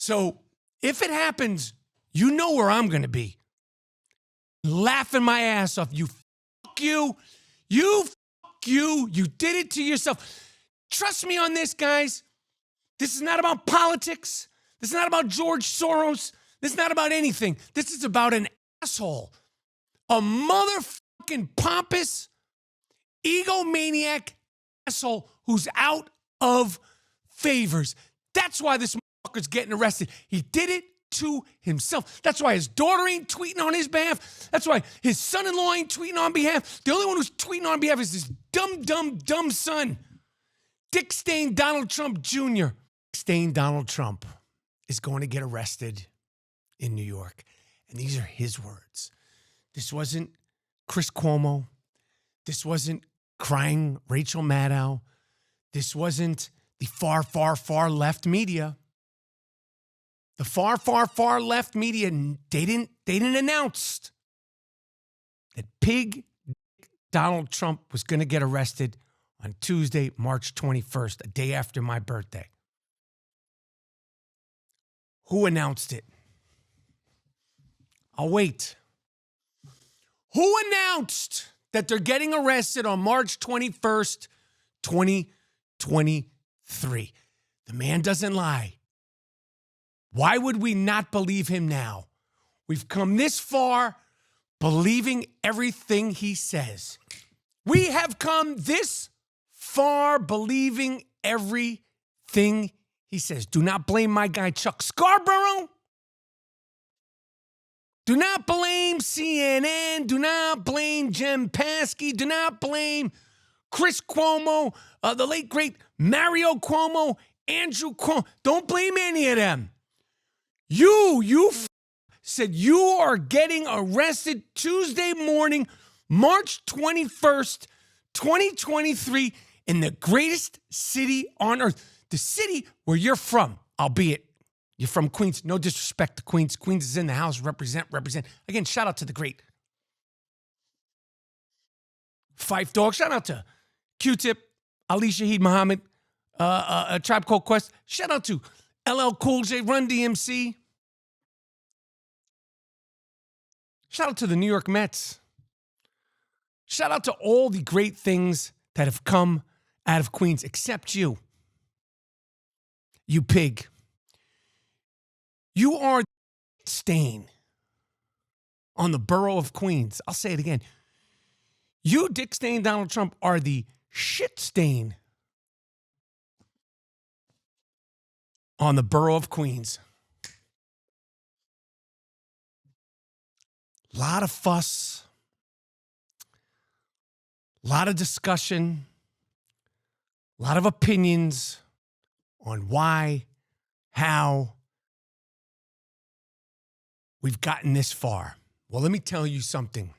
So if it happens, you know where I'm going to be. Laughing my ass off. You fuck you. You fuck you. You did it to yourself. Trust me on this, guys. This is not about politics. This is not about George Soros. This is not about anything. This is about an asshole. A motherfucking pompous, egomaniac asshole who's out of favors. That's why this motherfucker's getting arrested. He did it to himself. That's why his daughter ain't tweeting on his behalf. That's why his son-in-law ain't tweeting on behalf. The only one who's tweeting on behalf is this dumb son. Dick Stain Donald Trump Jr. Stain Donald Trump is going to get arrested in New York. And these are his words. This wasn't Chris Cuomo. This wasn't crying Rachel Maddow. This wasn't the far left media. The far left media, they didn't announce that pig Donald Trump was going to get arrested on Tuesday, March 21st, a day after my birthday. Who announced it? I'll wait. Who announced that they're getting arrested on March 21st, 2023? The man doesn't lie. Why would we not believe him now? We've come this far believing everything he says. We have come this far believing everything he says. Do not blame my guy Chuck Scarborough. Do not blame CNN. Do not blame Jen Psaki. Do not blame Chris Cuomo, the late, great Mario Cuomo, Andrew Cuomo. Don't blame any of them. You said you are getting arrested Tuesday morning, March 21st, 2023, in the greatest city on earth. The city where you're from, albeit you're from Queens. No disrespect to Queens. Queens is in the house. Represent. Again, shout out to the great Fife Dog. Shout out to Q-Tip, Ali Shaheed Muhammad, a Tribe Called Quest. Shout out to LL Cool J, Run DMC. Shout out to the New York Mets. Shout out to all the great things that have come out of Queens, except you. You pig. You are the stain on the borough of Queens. I'll say it again. You, Dick Stain Donald Trump, are the shit stain on the borough of Queens. A lot of fuss, a lot of discussion, a lot of opinions on why, how we've gotten this far. Well, let me tell you something.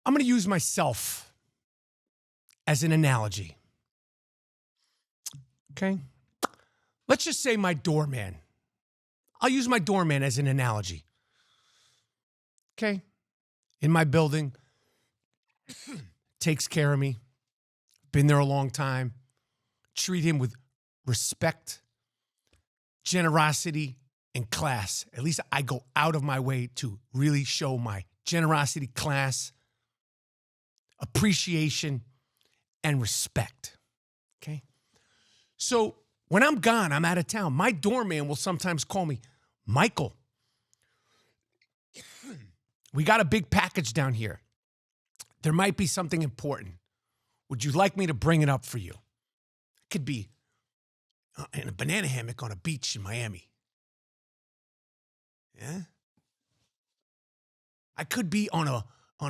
I'm going to use myself as an analogy. Okay? Let's just say my doorman. I'll use my doorman as an analogy. Okay? In my building, takes care of me, been there a long time, treat him with respect, generosity, and class. At least I go out of my way to really show my generosity, class, appreciation, and respect. Okay? So when I'm gone, I'm out of town, my doorman will sometimes call me, Michael, we got a big package down here. There might be something important. Would you like me to bring it up for you? It could be in a banana hammock on a beach in Miami. Yeah? I could be on a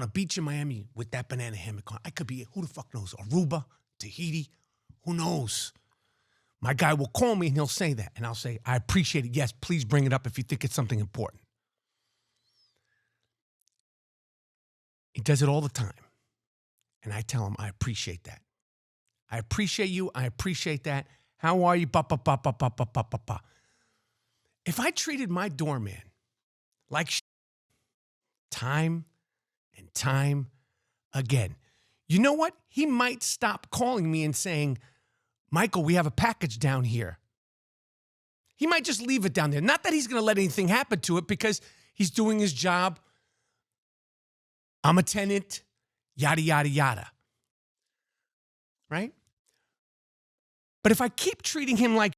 beach in Miami with that banana hammock on. I could be, who the fuck knows, Aruba, Tahiti, who knows? My guy will call me and he'll say that. And I'll say, I appreciate it. Yes, please bring it up if you think it's something important. He does it all the time. And I tell him, I appreciate that. I appreciate you. I appreciate that. How are you? If I treated my doorman like time and time again, you know what? He might stop calling me and saying, Michael, we have a package down here. He might just leave it down there. Not that he's going to let anything happen to it because he's doing his job. I'm a tenant, yada, yada, yada. Right? But if I keep treating him like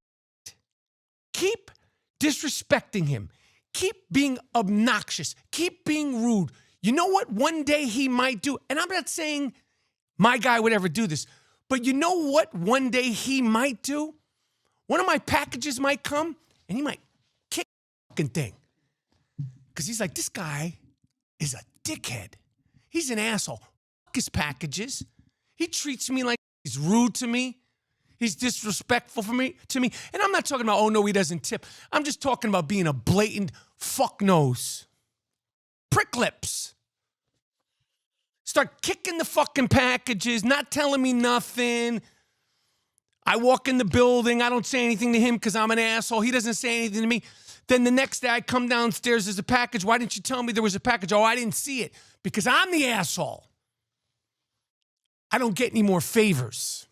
keep disrespecting him, keep being obnoxious, keep being rude, you know what one day he might do? And I'm not saying my guy would ever do this, but you know what one day he might do? One of my packages might come and he might kick the fucking thing. Because he's like, this guy is a dickhead. He's an asshole. Fuck his packages. He treats me like he's rude to me. He's disrespectful to me. And I'm not talking about, oh, no, he doesn't tip. I'm just talking about being a blatant fuck nose. Prick lips. Start kicking the fucking packages, not telling me nothing. I walk in the building. I don't say anything to him because I'm an asshole. He doesn't say anything to me. Then the next day I come downstairs, there's a package. Why didn't you tell me there was a package? Oh, I didn't see it because I'm the asshole. I don't get any more favors.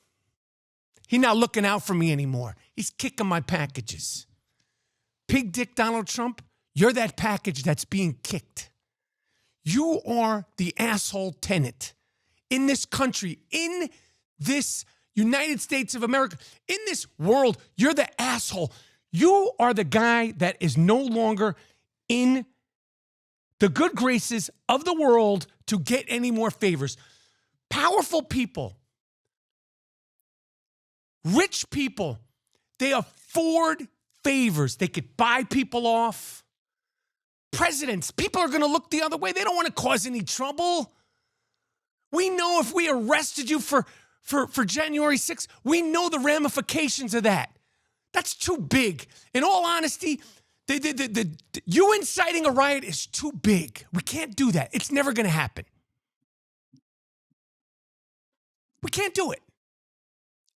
He's not looking out for me anymore. He's kicking my packages. Pig dick Donald Trump, you're that package that's being kicked. You are the asshole tenant in this country, in this United States of America, in this world. You're the asshole. You are the guy that is no longer in the good graces of the world to get any more favors. Powerful people, rich people, they afford favors. They could buy people off. Presidents, people are going to look the other way. They don't want to cause any trouble. We know if we arrested you for January 6th, we know the ramifications of that. That's too big. In all honesty, you inciting a riot is too big. We can't do that. It's never going to happen. We can't do it.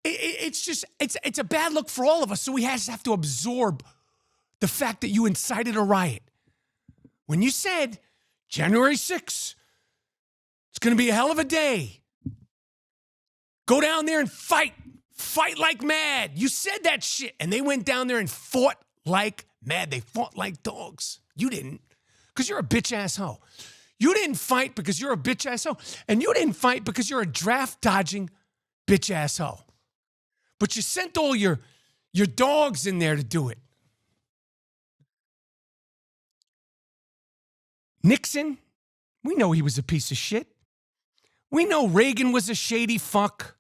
It's a bad look for all of us, so we have to absorb the fact that you incited a riot. When you said January 6th, it's going to be a hell of a day. Go down there and fight. Fight like mad. You said that shit. And they went down there and fought like mad. They fought like dogs. You didn't, because you're a bitch asshole. You didn't fight because you're a bitch asshole. And you didn't fight because you're a draft dodging bitch asshole. But you sent all your dogs in there to do it. Nixon, we know he was a piece of shit. We know Reagan was a shady fuck.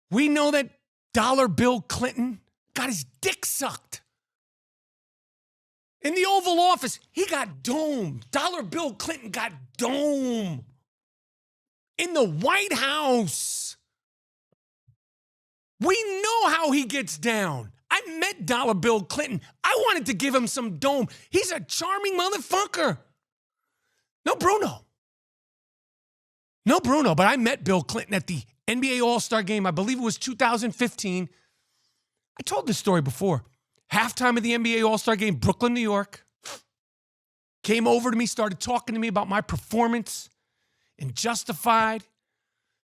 We know that Dollar Bill Clinton got his dick sucked. In the Oval Office, he got dome. Dollar Bill Clinton got dome. In the White House, we know how he gets down. I met Dollar Bill Clinton. I wanted to give him some dome. He's a charming motherfucker. No Bruno. No Bruno, but I met Bill Clinton at the NBA All-Star game. I believe it was 2015. I told this story before. Halftime of the NBA All-Star game, Brooklyn, New York. Came over to me, started talking to me about my performance in Justified.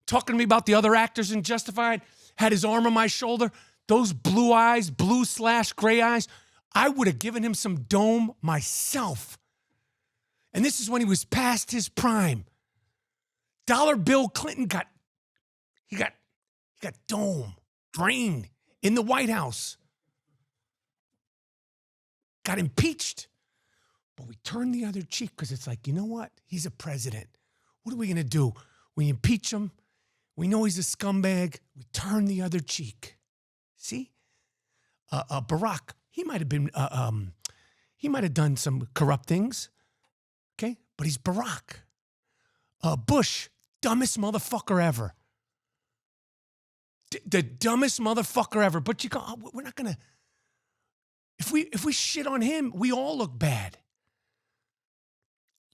Talking to me about the other actors in Justified. Had his arm on my shoulder. Those blue eyes, blue/gray eyes. I would have given him some dome myself. And this is when he was past his prime. Dollar Bill Clinton got dome, drained in the White House. Got impeached. But we turned the other cheek because it's like, you know what? He's a president. What are we going to do? We impeach him. We know he's a scumbag. We turn the other cheek. See? Barack, he might have been, he might have done some corrupt things. Okay? But he's Barack. Bush, dumbest motherfucker ever. The dumbest motherfucker ever. But you go, oh, we're not gonna. If we shit on him, we all look bad.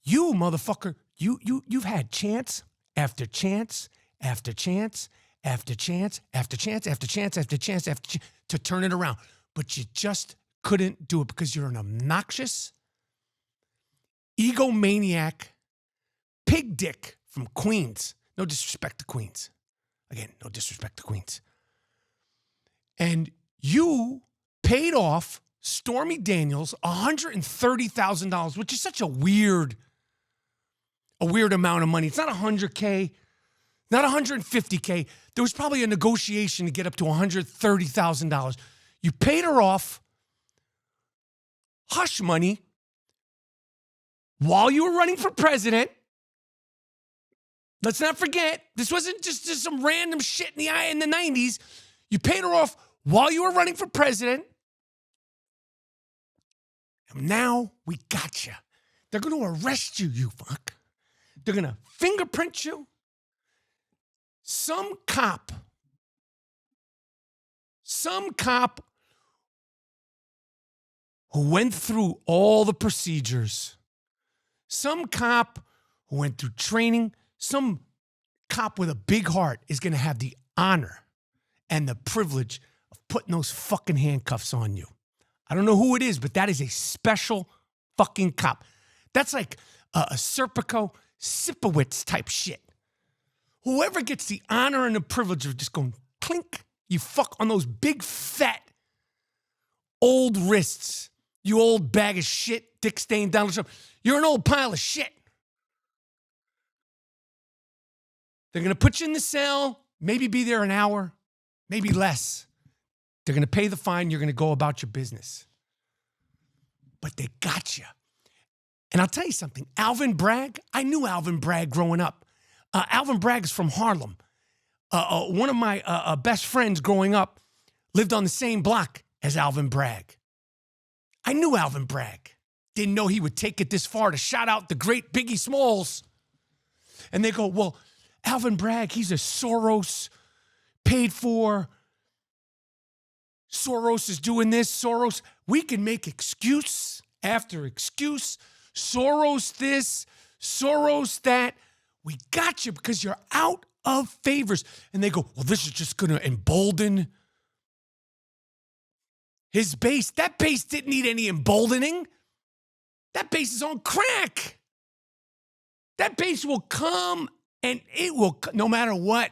You motherfucker, you've had chance after chance after chance after chance after chance after chance after chance after chance to turn it around, but you just couldn't do it because you're an obnoxious, egomaniac, pig dick from Queens. No disrespect to Queens. Again, no disrespect to Queens. And you paid off Stormy Daniels $130,000, which is such a weird amount of money. It's not $100K, not $150K. There was probably a negotiation to get up to $130,000. You paid her off hush money while you were running for president. Let's not forget, this wasn't just some random shit in the 90s. You paid her off while you were running for president. And now we got you. They're going to arrest you, you fuck. They're going to fingerprint you. Some cop who went through all the procedures, some cop who went through training, some cop with a big heart is going to have the honor and the privilege of putting those fucking handcuffs on you. I don't know who it is, but that is a special fucking cop. That's like a Serpico, Sipowicz type shit. Whoever gets the honor and the privilege of just going clink, you fuck on those big fat old wrists, you old bag of shit, Dick Stain, Donald Trump. You're an old pile of shit. They're going to put you in the cell, maybe be there an hour, maybe less. They're going to pay the fine. You're going to go about your business. But they got you. And I'll tell you something. Alvin Bragg, I knew Alvin Bragg growing up. Alvin Bragg is from Harlem. One of my best friends growing up lived on the same block as Alvin Bragg. I knew Alvin Bragg. Didn't know he would take it this far to shout out the great Biggie Smalls. And they go, well, Alvin Bragg, he's a Soros paid for. Soros is doing this. Soros, we can make excuse after excuse. Soros this, Soros that. We got you because you're out of favors. And they go, well, this is just going to embolden his base. That base didn't need any emboldening. That base is on crack. That base will come and it will, no matter what,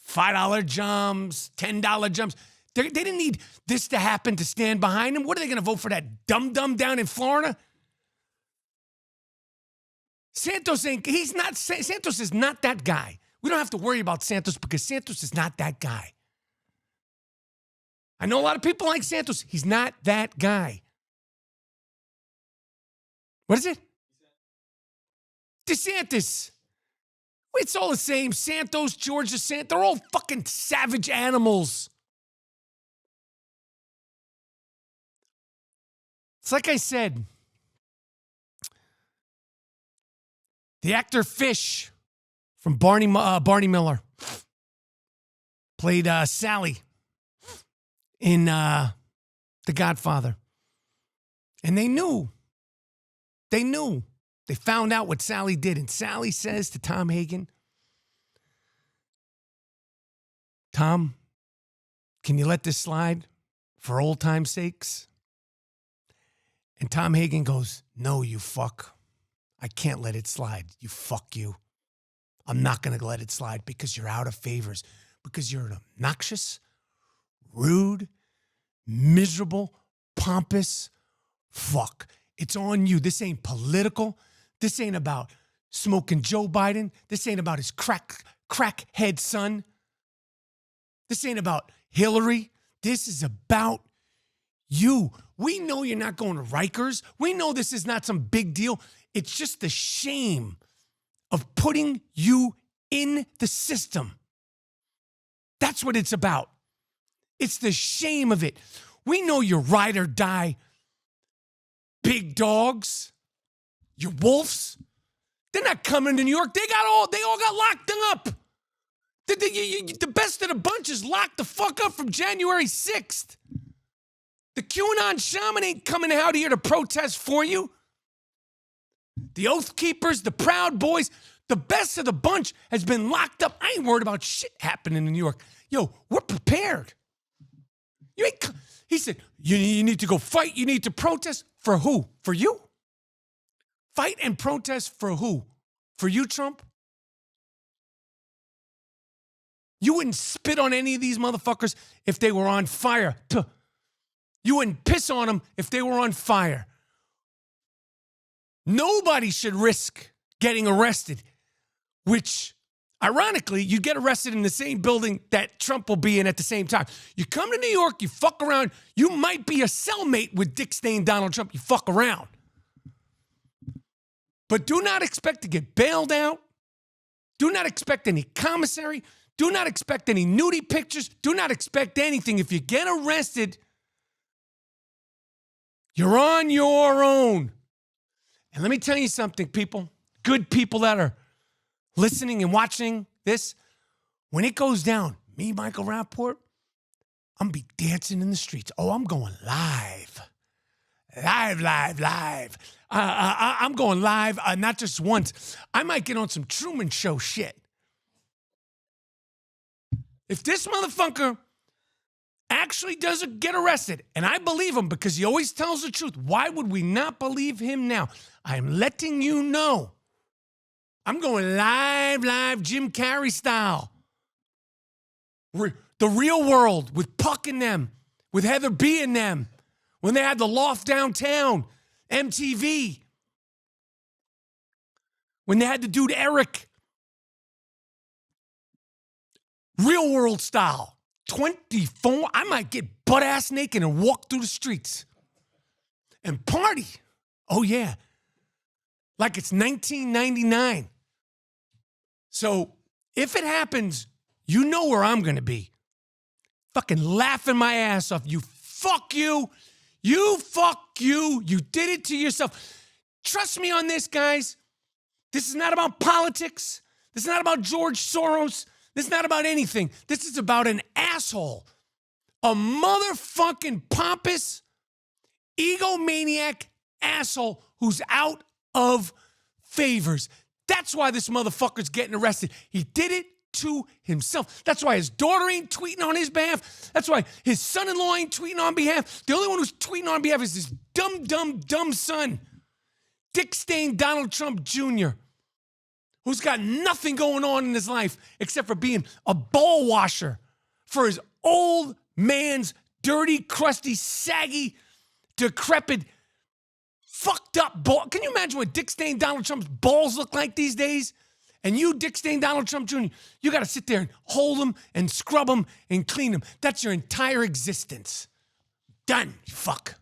$5 jumps, $10 jumps. They didn't need this to happen to stand behind him. What are they going to vote for that dum-dum down in Florida? Santos is not that guy. We don't have to worry about Santos because Santos is not that guy. I know a lot of people like Santos. He's not that guy. What is it? DeSantis. It's all the same. Santos, George DeSantis, they're all fucking savage animals. It's like I said, the actor Fish from Barney Miller played Sally in The Godfather. And they knew. They found out what Sally did. And Sally says to Tom Hagen, Tom, can you let this slide for old time's sakes? And Tom Hagen goes, no, you fuck. I can't let it slide. You fuck you. I'm not going to let it slide because you're out of favors. Because you're an obnoxious, rude, miserable, pompous fuck. It's on you. This ain't political. This ain't about smoking Joe Biden. This ain't about his crackhead son. This ain't about Hillary. This is about you. We know you're not going to Rikers. We know this is not some big deal. It's just the shame of putting you in the system. That's what it's about. It's the shame of it. We know you're ride or die big dogs, your wolves. They're not coming to New York. They all got locked up. The best of the bunch is locked the fuck up from January 6th. The QAnon shaman ain't coming out here to protest for you. The Oath Keepers, the Proud Boys, the best of the bunch has been locked up. I ain't worried about shit happening in New York. Yo, we're prepared. He said, you need to go fight. You need to protest. For who? For you? Fight and protest for who? For you, Trump? You wouldn't spit on any of these motherfuckers if they were on fire. You wouldn't piss on them if they were on fire. Nobody should risk getting arrested, which, ironically, you get arrested in the same building that Trump will be in at the same time. You come to New York, you fuck around, you might be a cellmate with Dick Stain Donald Trump, you fuck around. But do not expect to get bailed out. Do not expect any commissary. Do not expect any nudie pictures. Do not expect anything. If you get arrested, you're on your own. And let me tell you something, people, good people that are listening and watching this, when it goes down, me, Michael Rapaport, I'm going to be dancing in the streets. Oh, I'm going live. Live. I'm going live, not just once. I might get on some Truman Show shit. If this motherfucker actually doesn't get arrested, and I believe him because he always tells the truth, why would we not believe him now? I'm letting you know. I'm going live, Jim Carrey style. The Real World with Puck and them, with Heather B and them, when they had the loft downtown, MTV, when they had the dude Eric. Real World style. 24, I might get butt-ass naked and walk through the streets and party. Oh, yeah. Like it's 1999. So if it happens, you know where I'm going to be. Fucking laughing my ass off. You fuck you. You fuck you. You did it to yourself. Trust me on this, guys. This is not about politics. This is not about George Soros. This is not about anything. This is about an asshole. A motherfucking pompous, egomaniac asshole who's out of favors. That's why this motherfucker's getting arrested. He did it to himself. That's why his daughter ain't tweeting on his behalf. That's why his son-in-law ain't tweeting on behalf. The only one who's tweeting on behalf is this dumb son, Dick Stain Donald Trump Jr., who's got nothing going on in his life except for being a ball washer for his old man's dirty, crusty, saggy, decrepit, fucked up ball. Can you imagine what Dick Stain Donald Trump's balls look like these days? And you, Dick Stain Donald Trump Jr., you got to sit there and hold them and scrub them and clean them. That's your entire existence. Done, you fuck.